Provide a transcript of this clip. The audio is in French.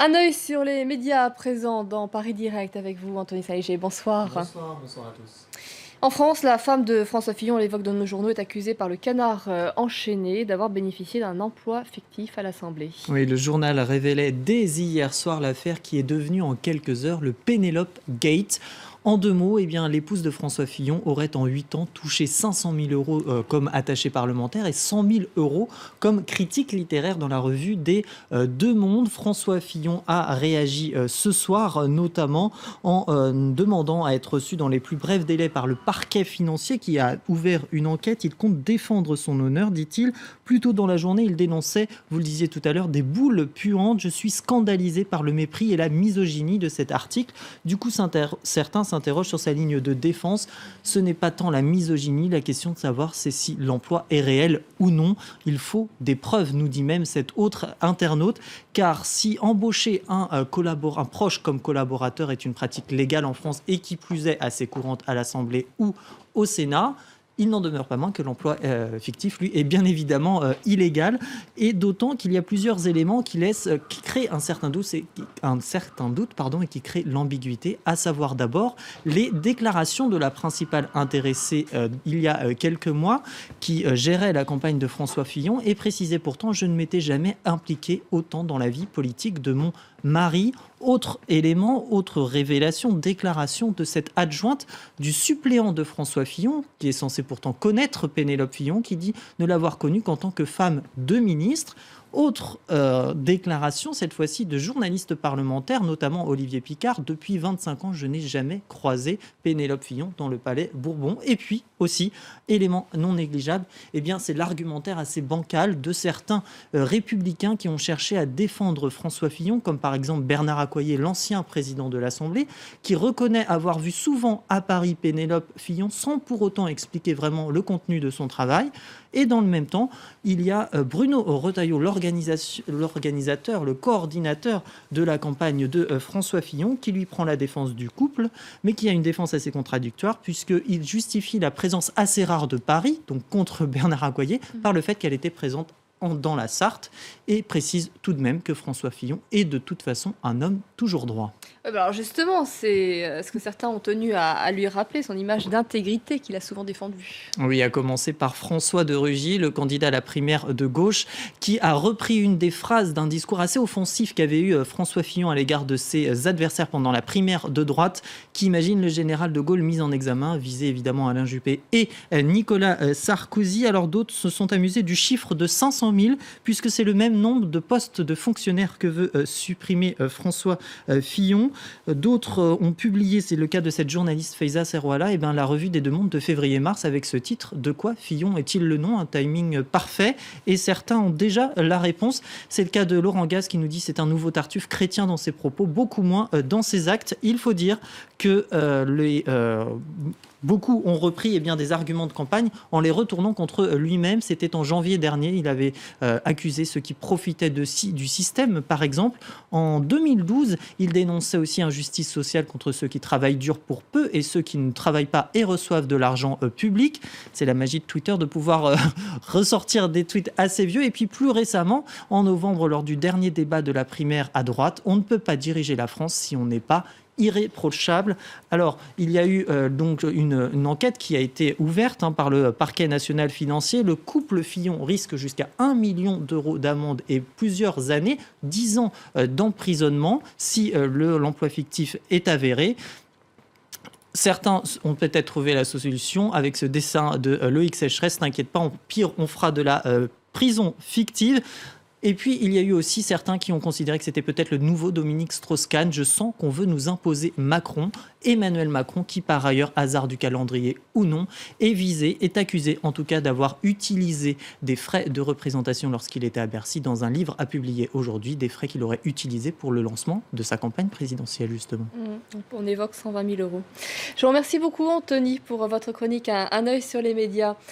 Un œil sur les médias à présent dans Paris Direct avec vous, Anthony Saïgé. Bonsoir. Bonsoir, bonsoir à tous. En France, la femme de François Fillon, on l'évoque dans nos journaux, est accusée par le Canard enchaîné d'avoir bénéficié d'un emploi fictif à l'Assemblée. Oui, le journal révélait dès hier soir l'affaire qui est devenue en quelques heures le Penelope Gate. En deux mots, l'épouse de François Fillon aurait en 8 ans touché 500 000 euros comme attachée parlementaire et 100 000 euros comme critique littéraire dans la revue des Deux Mondes. François Fillon a réagi ce soir, notamment en demandant à être reçu dans les plus brefs délais par le parquet financier qui a ouvert une enquête. Il compte défendre son honneur, dit-il. Plus tôt dans la journée, il dénonçait, vous le disiez tout à l'heure, des boules puantes. Je suis scandalisé par le mépris et la misogynie de cet article. Du coup, certains s'interroge sur sa ligne de défense. Ce n'est pas tant la misogynie, la question de savoir c'est si l'emploi est réel ou non. Il faut des preuves, nous dit même cet autre internaute, car si embaucher un proche comme collaborateur est une pratique légale en France et qui plus est assez courante à l'Assemblée ou au Sénat, il n'en demeure pas moins que l'emploi fictif, lui, est bien évidemment illégal, et d'autant qu'il y a plusieurs éléments qui créent un certain doute, et qui créent l'ambiguïté, à savoir d'abord les déclarations de la principale intéressée il y a quelques mois, qui gérait la campagne de François Fillon, et précisait pourtant: je ne m'étais jamais impliqué autant dans la vie politique de mon mari. Autre élément, autre révélation, déclaration de cette adjointe du suppléant de François Fillon, qui est censé pourtant connaître Pénélope Fillon, qui dit ne l'avoir connue qu'en tant que femme de ministre. Autre déclaration, cette fois-ci de journalistes parlementaires, notamment Olivier Picard: depuis 25 ans, je n'ai jamais croisé Pénélope Fillon dans le palais Bourbon. Et puis aussi, élément non négligeable, c'est l'argumentaire assez bancal de certains républicains qui ont cherché à défendre François Fillon, comme par exemple Bernard Accoyer, l'ancien président de l'Assemblée, qui reconnaît avoir vu souvent à Paris Pénélope Fillon sans pour autant expliquer vraiment le contenu de son travail. Et dans le même temps, il y a Bruno Retailleau, l'organisateur, le coordinateur de la campagne de François Fillon, qui lui prend la défense du couple, mais qui a une défense assez contradictoire, puisqu'il justifie la présence assez rare de Paris, donc contre Bernard Accoyer, par le fait qu'elle était présente dans la Sarthe, et précise tout de même que François Fillon est de toute façon un homme toujours droit. Alors justement, c'est ce que certains ont tenu à lui rappeler, son image d'intégrité qu'il a souvent défendue. Oui, à commencer par François de Rugy, le candidat à la primaire de gauche, qui a repris une des phrases d'un discours assez offensif qu'avait eu François Fillon à l'égard de ses adversaires pendant la primaire de droite, qui imagine le général de Gaulle mis en examen, visé évidemment Alain Juppé et Nicolas Sarkozy. Alors d'autres se sont amusés du chiffre de 500 000, puisque c'est le même nombre de postes de fonctionnaires que veut supprimer François Fillon. D'autres ont publié, c'est le cas de cette journaliste Faiza Serwala, la revue des Deux Mondes de février-mars avec ce titre: de quoi Fillon est-il le nom? Un timing parfait. Et certains ont déjà la réponse. C'est le cas de Laurent Gaz qui nous dit: c'est un nouveau Tartuffe chrétien dans ses propos, beaucoup moins dans ses actes. Il faut dire que beaucoup ont repris des arguments de campagne en les retournant contre lui-même. C'était en janvier dernier, il avait accusé ceux qui profitaient du système, par exemple. En 2012, il dénonçait aussi injustice sociale contre ceux qui travaillent dur pour peu et ceux qui ne travaillent pas et reçoivent de l'argent public. C'est la magie de Twitter de pouvoir ressortir des tweets assez vieux. Et puis plus récemment, en novembre, lors du dernier débat de la primaire à droite: on ne peut pas diriger la France si on n'est pas irréprochable. Alors, il y a eu donc une enquête qui a été ouverte par le parquet national financier. Le couple Fillon risque jusqu'à 1 million d'euros d'amende et plusieurs années, 10 ans d'emprisonnement si l'emploi fictif est avéré. Certains ont peut-être trouvé la solution avec ce dessin de Loïc Sécheresse: t'inquiète pas, au pire, on fera de la prison fictive. Et puis, il y a eu aussi certains qui ont considéré que c'était peut-être le nouveau Dominique Strauss-Kahn. Je sens qu'on veut nous imposer Macron. Emmanuel Macron, qui par ailleurs, hasard du calendrier ou non, est accusé en tout cas d'avoir utilisé des frais de représentation lorsqu'il était à Bercy. Dans un livre à publier aujourd'hui, des frais qu'il aurait utilisés pour le lancement de sa campagne présidentielle, justement. On évoque 120 000 euros. Je vous remercie beaucoup, Anthony, pour votre chronique Un œil sur les médias.